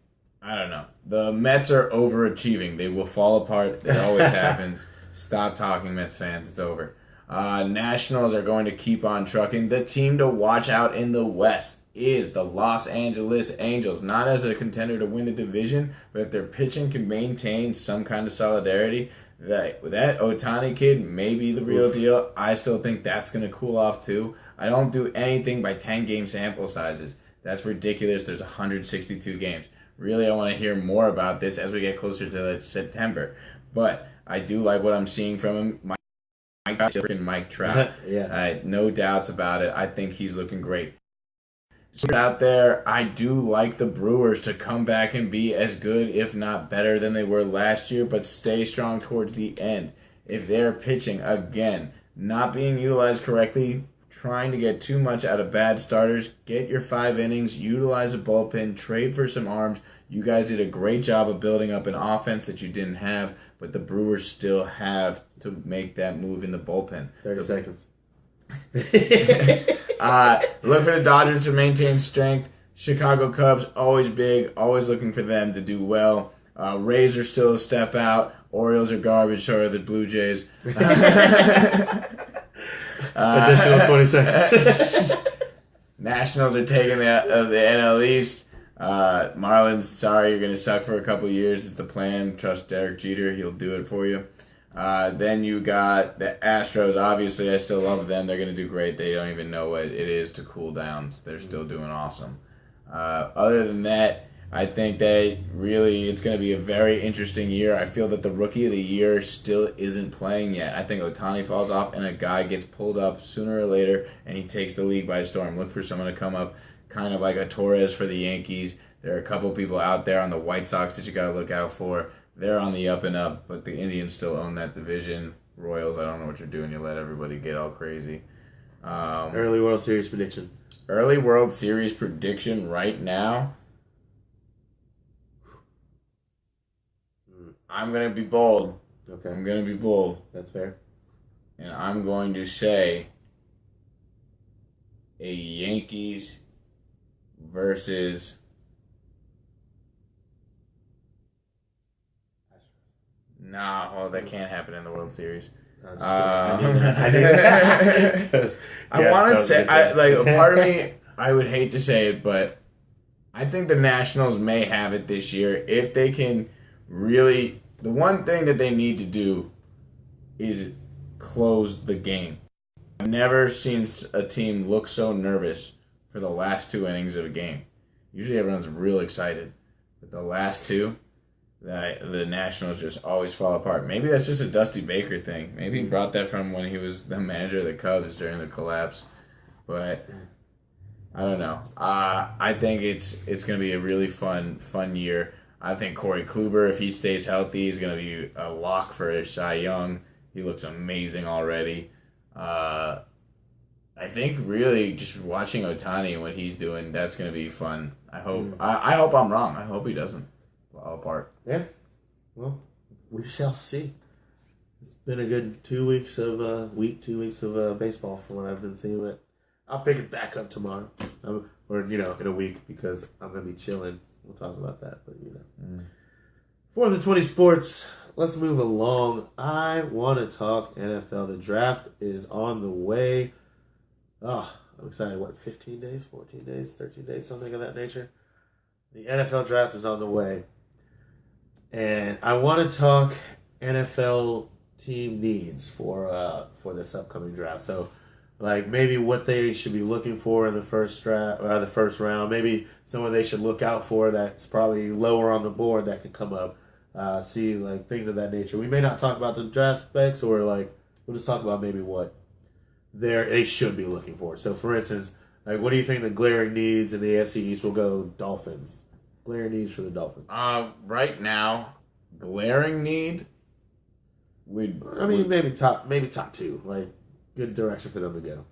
I don't know. The Mets are overachieving. They will fall apart. It always happens. Stop talking, Mets fans. It's over. Nationals are going to keep on trucking. The team to watch out in the West is the Los Angeles Angels. Not as a contender to win the division, but if their pitching can maintain some kind of solidarity, that Ohtani kid may be the real deal. I still think that's going to cool off too. I don't do anything by 10-game sample sizes. That's ridiculous. There's 162 games. Really, I want to hear more about this as we get closer to September. But I do like what I'm seeing from him. Mike Trout. No doubts about it. I think he's looking great. So out there, I do like the Brewers to come back and be as good, if not better, than they were last year, but stay strong towards the end. If they're pitching, again, not being utilized correctly, trying to get too much out of bad starters, get your 5 innings, utilize a bullpen, trade for some arms. You guys did a great job of building up an offense that you didn't have, but the Brewers still have to make that move in the bullpen. 30 seconds. Look for the Dodgers to maintain strength. Chicago Cubs, always big, always looking for them to do well. Rays are still a step out. Orioles are garbage, so are the Blue Jays. Additional 20 seconds. Nationals are taking the NL East. Marlins, sorry, you're going to suck for a couple years. It's the plan. Trust Derek Jeter. He'll do it for you. Then you got the Astros. Obviously, I still love them. They're going to do great. They don't even know what it is to cool down. They're still doing awesome. Other than that, I think that really it's going to be a very interesting year. I feel that the Rookie of the Year still isn't playing yet. I think Ohtani falls off and a guy gets pulled up sooner or later and he takes the league by storm. Look for someone to come up kind of like a Torres for the Yankees. There are a couple people out there on the White Sox that you got to look out for. They're on the up and up, but the Indians still own that division. Royals, I don't know what you're doing. You let everybody get all crazy. Early World Series prediction. Early World Series prediction right now. I'm going to be bold. Okay. I'm going to be bold. That's fair. And I'm going to say a Yankees versus... Nah, well, that can't happen in the World Series. I want to say, a part of me, I would hate to say it, but I think the Nationals may have it this year if they can really... The one thing that they need to do is close the game. I've never seen a team look so nervous for the last 2 innings of a game. Usually everyone's real excited. But the last 2, the Nationals just always fall apart. Maybe that's just a Dusty Baker thing. Maybe he brought that from when he was the manager of the Cubs during the collapse. But I don't know. I think it's going to be a really fun year. I think Corey Kluber, if he stays healthy, is going to be a lock for Cy Young. He looks amazing already. I think really just watching Ohtani and what he's doing, that's going to be fun. I hope. I hope I'm wrong. I hope he doesn't fall apart. Yeah. Well, we shall see. It's been a good 2 weeks of 2 weeks of baseball from what I've been seeing. But I'll pick it back up tomorrow, or in a week because I'm going to be chilling. We'll talk about that, but 4th and 20 sports. Let's move along. I want to talk NFL. The draft is on the way. Oh, I'm excited. 15 days, 14 days, 13 days, something of that nature. The NFL draft is on the way. And I want to talk NFL team needs for this upcoming draft. So, like maybe what they should be looking for in the first draft or the first round. Maybe someone they should look out for that's probably lower on the board that could come up. See like things of that nature. We may not talk about the draft specs, or like we'll just talk about maybe what they should be looking for. So, for instance, like what do you think the glaring needs in the AFC East? Will go Dolphins. Glaring needs for the Dolphins. Right now, glaring need. Maybe top 2. Like. Good direction for them to go.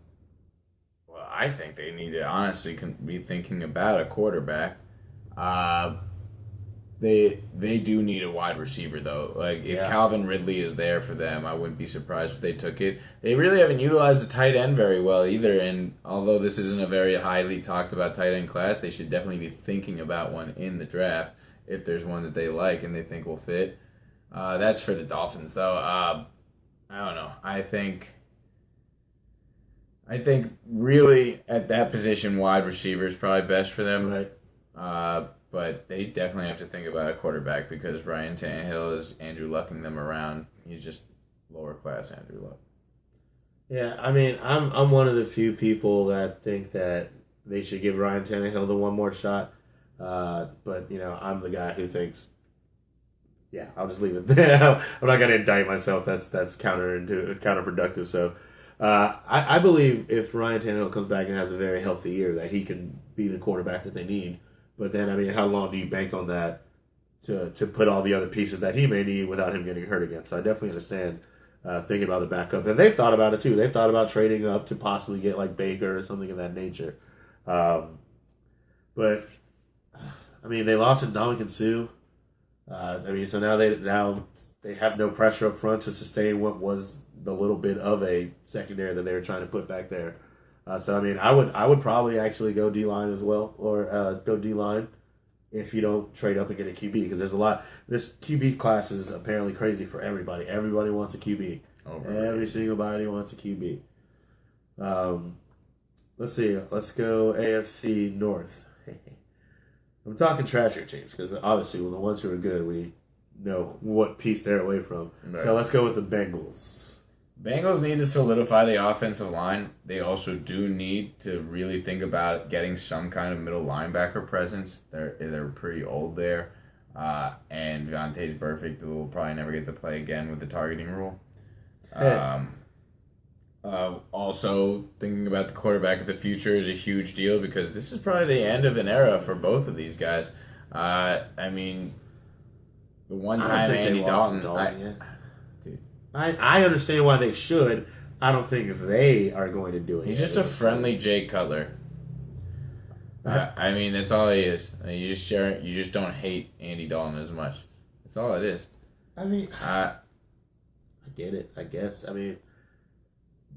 Well, I think they need to honestly be thinking about a quarterback. They do need a wide receiver, though. Like, if Calvin Ridley is there for them, I wouldn't be surprised if they took it. They really haven't utilized the tight end very well either, and although this isn't a very highly talked about tight end class, they should definitely be thinking about one in the draft if there's one that they like and they think will fit. That's for the Dolphins, though. I don't know. I think really at that position, wide receiver is probably best for them. Right. But they definitely have to think about a quarterback because Ryan Tannehill is Andrew Lucking them around. He's just lower class Andrew Luck. Yeah, I'm one of the few people that think that they should give Ryan Tannehill the one more shot. But I'm the guy who thinks, I'll just leave it there. I'm not going to indict myself. That's counterproductive. So. I believe if Ryan Tannehill comes back and has a very healthy year, that he can be the quarterback that they need. But then, how long do you bank on that to put all the other pieces that he may need without him getting hurt again? So I definitely understand thinking about the backup. And they've thought about it too. They've thought about trading up to possibly get like Baker or something of that nature. But they lost Ndamukong Suh. So now they have no pressure up front to sustain what was the little bit of a secondary that they were trying to put back there. I would probably actually go D-line as well, or go D-line if you don't trade up and get a QB, because there's a lot. This QB class is apparently crazy for everybody. Everybody wants a QB. Every single body wants a QB. Let's see. Let's go AFC North. I'm talking trasher teams because obviously the ones who are good, we know what piece they're away from. Right. So let's go with the Bengals. Bengals need to solidify the offensive line. They also do need to really think about getting some kind of middle linebacker presence. They're pretty old there. And Vontae's perfect. Will probably never get to play again with the targeting rule. Also, thinking about the quarterback of the future is a huge deal because this is probably the end of an era for both of these guys. I mean, the one time Andy Dalton. I understand why they should. I don't think they are going to do it. He's just a friendly Jay Cutler. I mean, that's all he is. You just don't hate Andy Dalton as much. That's all it is. I mean, I get it. I guess. I mean,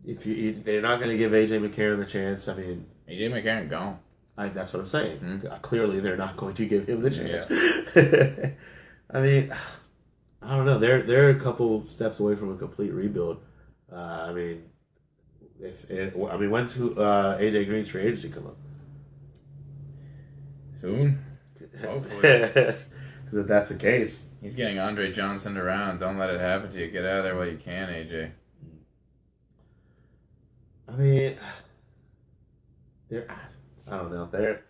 if they're not going to give AJ McCarron the chance. I mean, AJ McCarron gone. That's what I'm saying. Mm-hmm. Clearly, they're not going to give him the chance. Yeah. I mean, I don't know. They're a couple steps away from a complete rebuild. I mean, when's AJ Green's free agency come up? Soon. Hopefully. Because if that's the case, he's getting Andre Johnson around. Don't let it happen to you. Get out of there while you can, AJ. I mean, I don't know. They're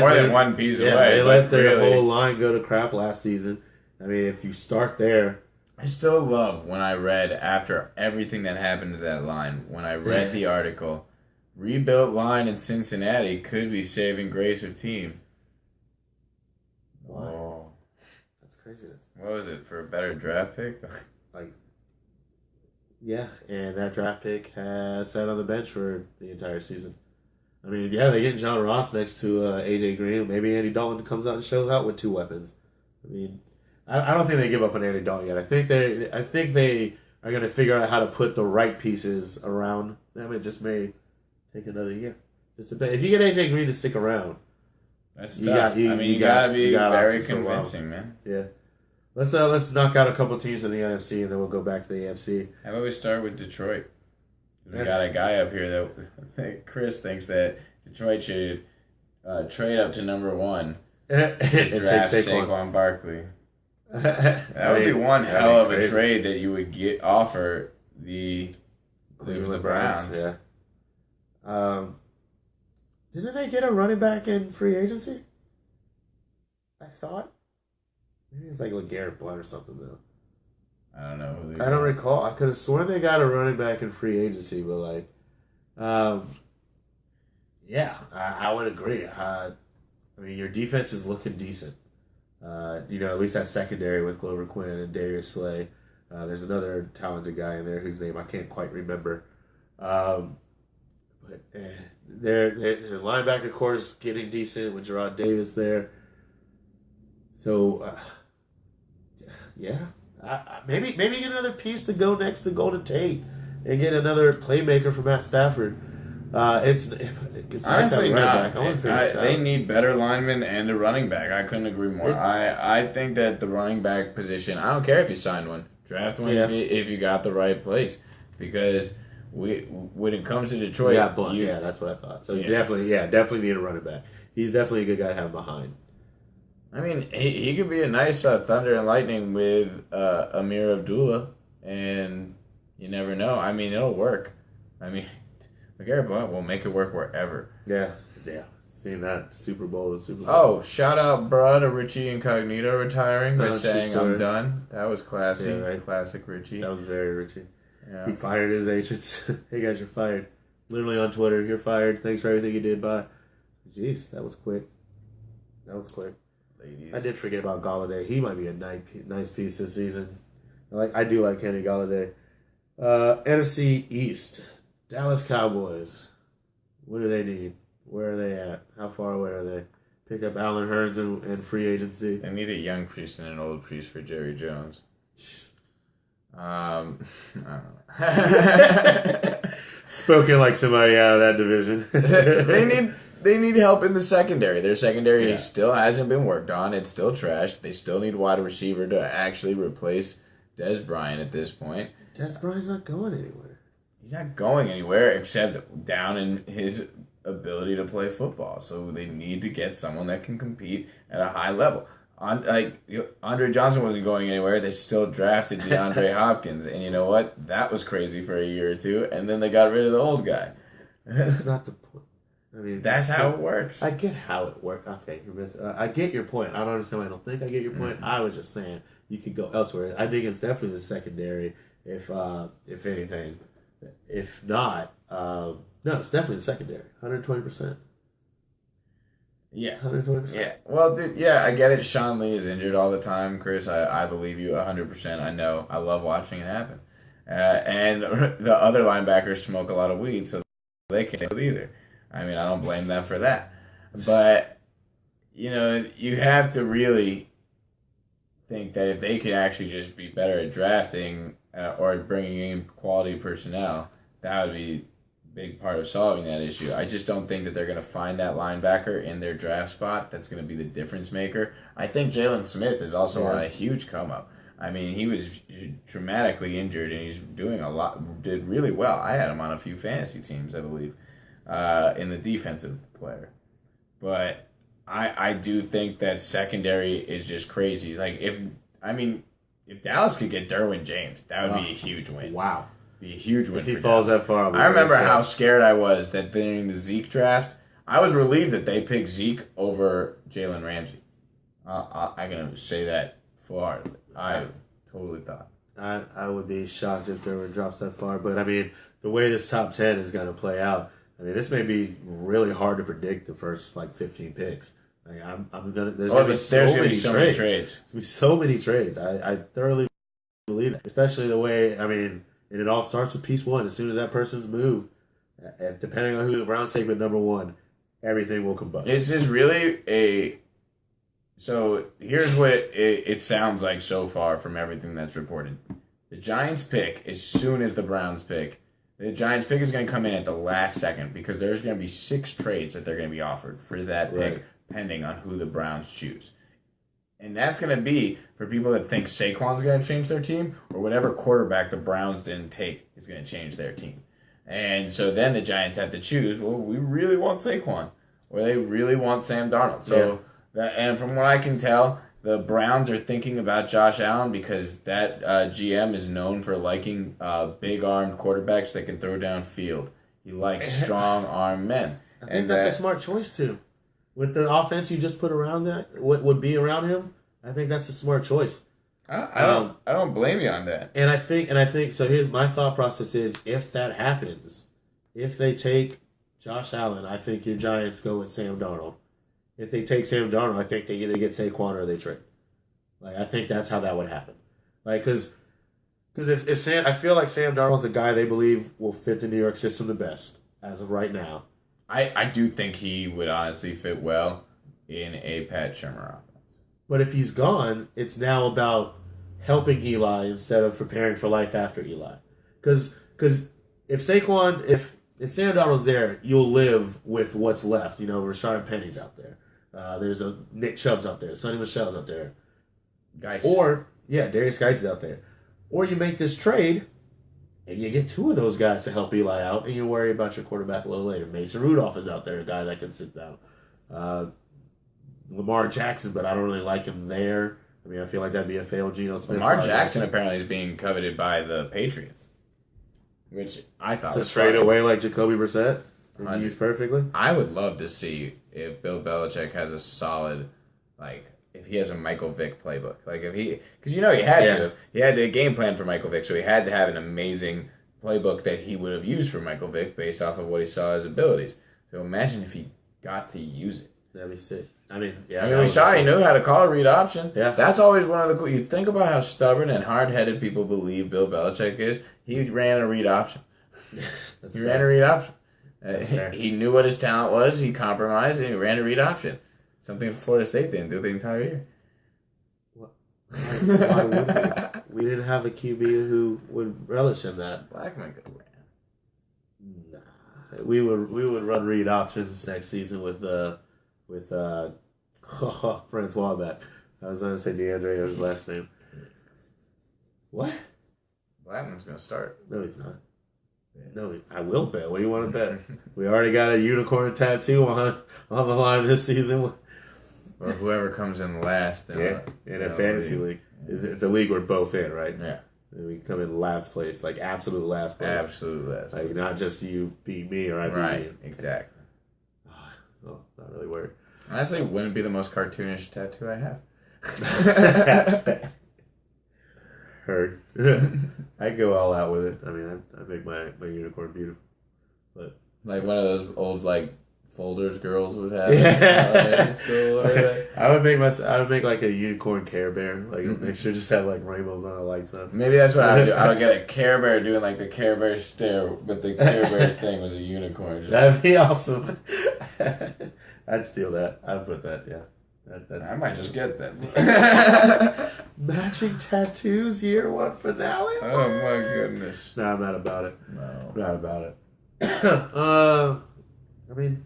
more than one piece away. They let their whole line go to crap last season. I mean, if you start there. I still love when I read, after everything that happened to that line, when I read the article, rebuilt line in Cincinnati could be saving grace of team. What? Oh. That's craziness. What was it, for a better draft pick? Yeah, and that draft pick has sat on the bench for the entire season. I mean, yeah, they're getting John Ross next to AJ Green. Maybe Andy Dalton comes out and shows out with 2 weapons. I mean, I don't think they give up on Andy Dalton yet. I think they are going to figure out how to put the right pieces around them. It just may take another year. Just if you get AJ Green to stick around, that's tough. You gotta be very convincing, man. Yeah. Let's knock out a couple teams in the NFC and then we'll go back to the AFC. How about we start with Detroit? We got a guy up here that Chris thinks that Detroit should trade up to number 1 to draft Saquon Barkley. That would be one hell of a trade that you would offer the Cleveland Browns. Yeah. Didn't they get a running back in free agency? I thought. Maybe it's like LeGarrette Blount or something, though. I don't know. I don't recall. I could have sworn they got a running back in free agency, but yeah, I would agree. I mean, your defense is looking decent. At least that secondary with Glover Quinn and Darius Slay. There's another talented guy in there whose name I can't quite remember. But their linebacker core is getting decent with Gerard Davis there. So, yeah. Maybe get another piece to go next to Golden Tate and get another playmaker for Matt Stafford. It's honestly not. They need better linemen and a running back. I couldn't agree more. I think that the running back position, I don't care if you signed one. Draft one if you got the right place. Because when it comes to Detroit... Yeah, that's what I thought. So you definitely need a running back. He's definitely a good guy to have behind. I mean, he could be a nice Thunder and Lightning with Amir Abdullah, and you never know. I mean, it'll work. I mean, LeGarrette Blount will make it work wherever. Yeah. Seeing that Super Bowl. Oh, shout out, bro, to Richie Incognito retiring by saying I'm done. That was classy. Yeah, right. Classic Richie. That was very Richie. Yeah. He fired his agents. Hey, guys, you're fired. Literally on Twitter, you're fired. Thanks for everything you did. Bye. Jeez, that was quick. Ladies. I did forget about Galladay. He might be a nice piece this season. I do like Kenny Galladay. NFC East. Dallas Cowboys. What do they need? Where are they at? How far away are they? Pick up Allen Hurns and free agency. They need a young priest and an old priest for Jerry Jones. I don't know. Spoken like somebody out of that division. They need help in the secondary. Their secondary still hasn't been worked on. It's still trashed. They still need wide receiver to actually replace Dez Bryant at this point. Dez Bryant's not going anywhere. He's not going anywhere except down in his ability to play football. So they need to get someone that can compete at a high level. Andre Johnson wasn't going anywhere. They still drafted DeAndre Hopkins, and you know what? That was crazy for a year or two, and then they got rid of the old guy. That's not the point. I mean, that's how it works. I get how it works. Okay, I get your point. I don't understand why I don't think I get your point. I was just saying you could go elsewhere. I think it's definitely the secondary. If anything, if not, no, it's definitely the secondary. 120%. Yeah, 120%. Yeah. Well, I get it. Sean Lee is injured all the time, Chris. I believe you 100%. I know. I love watching it happen. And the other linebackers smoke a lot of weed, so they can't do it either. I mean, I don't blame them for that. But, you have to really think that if they could actually just be better at drafting or bringing in quality personnel, that would be a big part of solving that issue. I just don't think that they're going to find that linebacker in their draft spot that's going to be the difference maker. I think Jalen Smith is also on a huge come-up. I mean, he was dramatically injured, and he's did really well. I had him on a few fantasy teams, I believe, in the defensive player. But I do think that secondary is just crazy. It's like, if Dallas could get Derwin James, that would be a huge win. Wow. Be a huge win. If he falls that far, I remember how scared I was that during the Zeke draft, I was relieved that they picked Zeke over Jalen Ramsey. I can say that full-heartedly. I totally thought. I would be shocked if Derwin drops that far. But, I mean, the way this top 10 is going to play out, I mean, this may be really hard to predict the first, 15 picks. Like, there's going to be so many trades. There's going to be so many trades. I thoroughly believe that. Especially the way, and it all starts with piece one. As soon as that person's moved, depending on who the Browns take with number one, everything will combust. Is this really So here's what it sounds like so far from everything that's reported. The Giants pick as soon as the Browns pick. The Giants pick is going to come in at the last second because there's going to be 6 trades that they're going to be offered for that pick, depending on who the Browns choose. And that's going to be for people that think Saquon's going to change their team, or whatever quarterback the Browns didn't take is going to change their team. And so then the Giants have to choose, well, we really want Saquon, or they really want Sam Darnold. So, and from what I can tell, the Browns are thinking about Josh Allen because that GM is known for liking big-armed quarterbacks that can throw downfield. He likes strong-armed men. I think that's a smart choice, too. With the offense you just put around that, what would be around him, I think that's a smart choice. I don't blame you on that. And I think so. Here's my thought process: is if that happens, if they take Josh Allen, I think your Giants go with Sam Darnold. If they take Sam Darnold, I think they either get Saquon or they trade. I think that's how that would happen. Because if Sam, I feel like Sam Darnold's the guy they believe will fit the New York system the best as of right now. I do think he would honestly fit well in a Pat Shurmur offense. But if he's gone, it's now about helping Eli instead of preparing for life after Eli. Because if Sam Darnold's there, you'll live with what's left. Rashard Penny's out there. There's a Nick Chubb's out there. Sonny Michel's out there. Guys. Darius Geis is out there. Or you make this trade, and you get 2 of those guys to help Eli out, and you worry about your quarterback a little later. Mason Rudolph is out there, a guy that can sit down. Lamar Jackson, but I don't really like him there. I feel like that'd be a failed Geno Smith. Lamar Jackson apparently is being coveted by the Patriots, which I thought was trade away like Jacoby Brissett and used perfectly. I would love to see if Bill Belichick has a solid, if he has a Michael Vick playbook. Because he had a game plan for Michael Vick, so he had to have an amazing playbook that he would have used for Michael Vick based off of what he saw as abilities. So imagine if he got to use it. That'd be sick. We saw he knew how to call a read option. Yeah. That's always one of the cool. You think about how stubborn and hard-headed people believe Bill Belichick is. He ran a read option. Ran a read option. He knew what his talent was. He compromised and he ran a read option. Something Florida State didn't do the entire year. Why would we? We didn't have a QB who would relish in that. Blackman could ran. Nah, we would run read options next season with Francois back. I was going to say DeAndre was his last name. What? Blackman's going to start. No, he's not. No, I will bet. What do you want to bet? We already got a unicorn tattoo on the line this season. or whoever comes in last. In a fantasy league. It's a league we're both in, right? Yeah. And we come in last place, like absolute last place. Absolute last place. Like not just you beat me or I beat you. Right, exactly. Oh, not really worried. Honestly, wouldn't it be the most cartoonish tattoo I have? Heard. I go all out with it. I mean, I make my unicorn beautiful. But like one of those old like folders girls would have. I would make like a unicorn Care Bear. Like make sure just have like rainbows on the lights up. Maybe that's what I would do. I would get a Care Bear doing like the Care Bear stare, but the Care Bear's thing was a unicorn. That'd be awesome. I'd steal that. I'd put that. Yeah. I might just get that. Matching tattoos year 1 finale. Oh my goodness. No, I'm not about it. No, I'm not about it. I mean,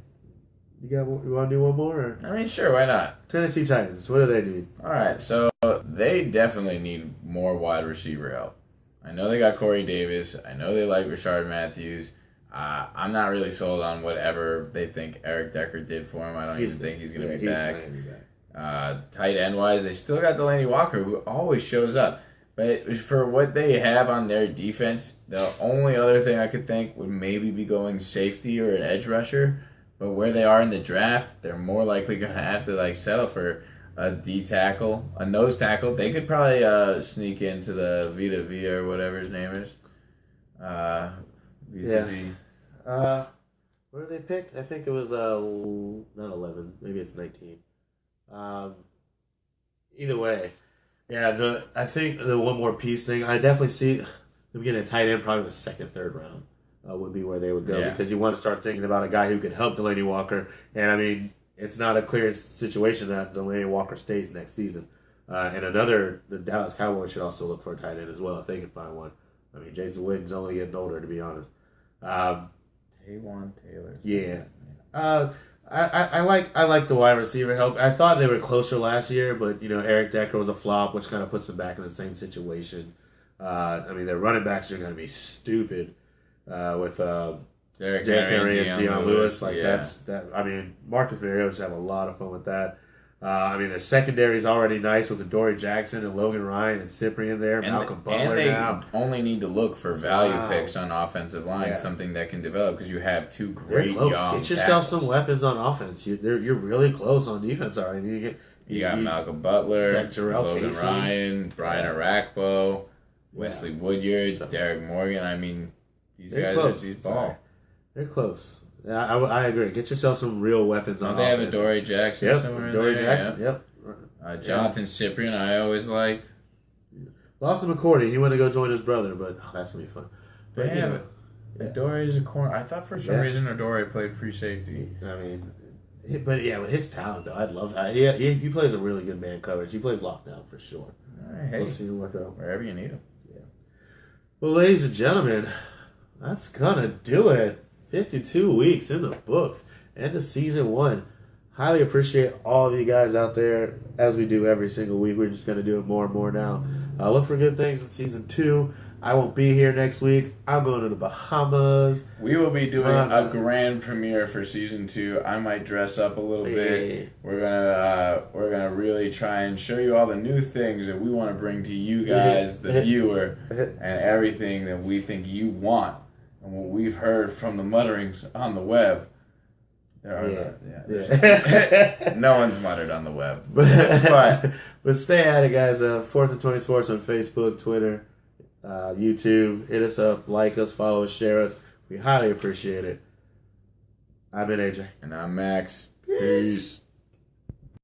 you want to do one more? Or? I mean, sure, why not? Tennessee Titans. What do they need? All right, so they definitely need more wide receiver help. I know they got Corey Davis. I know they like Rashard Matthews. I'm not really sold on whatever they think Eric Decker did for him. I don't even think he's going to be back. Tight end wise, they still got Delaney Walker, who always shows up. But for what they have on their defense, the only other thing I could think would maybe be going safety or an edge rusher. But where they are in the draft, they're more likely going to have to like settle for a D tackle, a nose tackle. They could probably sneak into the Vita V or whatever his name is. What did they pick? I think it was not 11. Maybe it's 19. Either way, yeah. I think the one more piece thing, I definitely see them getting a tight end probably the second, third round would be where they would go because you want to start thinking about a guy who could help Delaney Walker. And I mean, it's not a clear situation that Delaney Walker stays next season. And the Dallas Cowboys should also look for a tight end as well if they can find one. I mean, Jason Witten's only getting older, to be honest. Taywan Taylor. Yeah. I like the wide receiver help. I thought they were closer last year, but Eric Decker was a flop, which kind of puts them back in the same situation. I mean, their running backs are going to be stupid with Derrick Henry and Deion Lewis. Like that. I mean, Marcus Mariota have a lot of fun with that. I mean, their secondary is already nice with Adoree Jackson and Logan Ryan and Cyprian there, Malcolm Butler now. And they only need to look for value picks on offensive line, something that can develop because you have two great young Get yourself tackles. some weapons on offense. You're really close on defense already. You got Malcolm Butler, Logan Casey. Ryan, Brian Arakpo, Wesley Woodyard, Derek Morgan. I mean, these guys are these ball. They're close. I agree. Get yourself some real weapons on offense. They have Adoree Jackson somewhere in there. Jackson, yep. Jonathan Cyprian, I always liked. Lost to McCourty. He went to go join his brother, but that's going to be fun. But Adoree's a corner. I thought for some reason Adoree played free safety. I mean, but with his talent, though, I'd love that. He plays a really good man coverage. He plays lockdown for sure. All right, hey, we'll see him work out. Wherever you need him. Yeah. Well, ladies and gentlemen, that's going to do it. 52 weeks in the books. End of season 1. Highly appreciate all of you guys out there as we do every single week. We're just going to do it more and more now. Look for good things in season 2. I won't be here next week. I'm going to the Bahamas. We will be doing a grand premiere for season 2. I might dress up a little bit. We're gonna really try and show you all the new things that we want to bring to you guys, the viewer, and everything that we think you want. And what we've heard from the mutterings on the web, no one's muttered on the web. But stay at it, guys. 4th&20 Sports on Facebook, Twitter, YouTube. Hit us up, like us, follow us, share us. We highly appreciate it. I've been AJ. And I'm Max. Peace.